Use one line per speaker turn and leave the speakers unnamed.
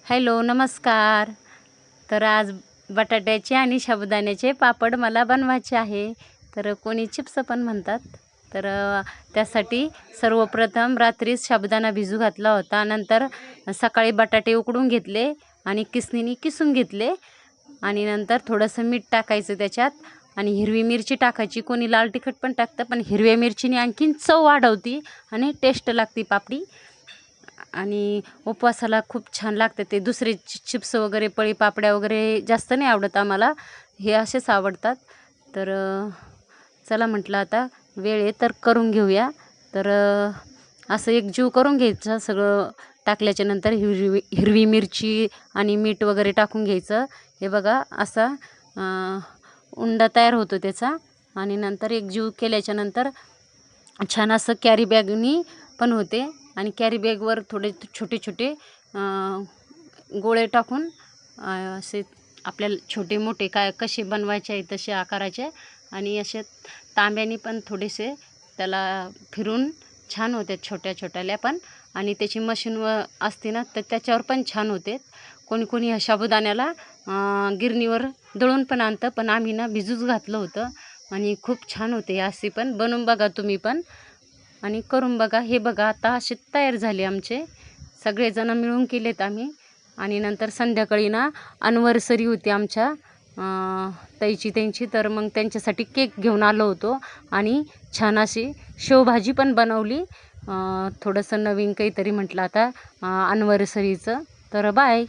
Hello नमस्कार. तर आज बटाट्याचे आणि साबुदाण्याचे पापड मला बनवायचे आहे. तर कोणी चिप्स पण म्हणतात. तर त्यासाठी सर्वप्रथम रात्रीच साबुदाणा भिजू घातला होता. नंतर सकाळी बटाटे उकडून घेतले आणि किसणीने किसून घेतले आणि नंतर थोडंसं मीठ टाकायचं त्याच्यात आणि हिरवी मिरची टाकायची. कोणी लाल तिखट पण टाकतं, पण हिरव्या मिरचीने आणखीन चव वाढवती आणि टेस्ट लागते पापडी. आणि उपवासाला खूप छान लागते ते. दुसरे चिप्स वगैरे पळी पापड्या वगैरे जास्त नाही आवडत आम्हाला, हे असेच आवडतात. तर चला म्हटलं आता वेळ आहे तर करून घेऊया. तर असं एकजीव करून घ्यायचं सगळं. टाकल्याच्या नंतर हिरवी मिरची आणि मीठ वगैरे टाकून घ्यायचं. हे बघा असा उंडा तयार होतो त्याचा. आणि नंतर एकजीव केल्याच्या नंतर छान असं कॅरी बॅगनी पण होते. आणि कॅरी बॅगवर थोडे छोटे छोटे गोळे टाकून असे आपल्याला छोटे मोठे काय कसे बनवायचे आहे तसे आकाराचे. आणि असे तांब्याने पण थोडेसे त्याला फिरून छान होते छोट्या छोट्याल्या पण. आणि त्याची मशीन असते ना तर त्याच्यावर पण छान होते. कोणी कोणी ह्या साबुदाण्याला गिरणीवर दळून पण आणतं, पण आम्ही ना भिजूच घातलं होतं आणि खूप छान होते. असे पण बनवून बघा तुम्ही पण आणि करून बघा. हे बघा आता असे तयार झाले आमचे, सगळेजण मिळून केलेत आम्ही. आणि नंतर संध्याकाळी ना अनिव्हर्सरी होती आमच्या ताईची त्यांची. तर मग त्यांच्यासाठी केक घेऊन आलो होतो आणि छान अशी शेवभाजी पण बनवली. थोडंसं नवीन काहीतरी म्हटलं आता अनिव्हर्सरीचं. तर बाय.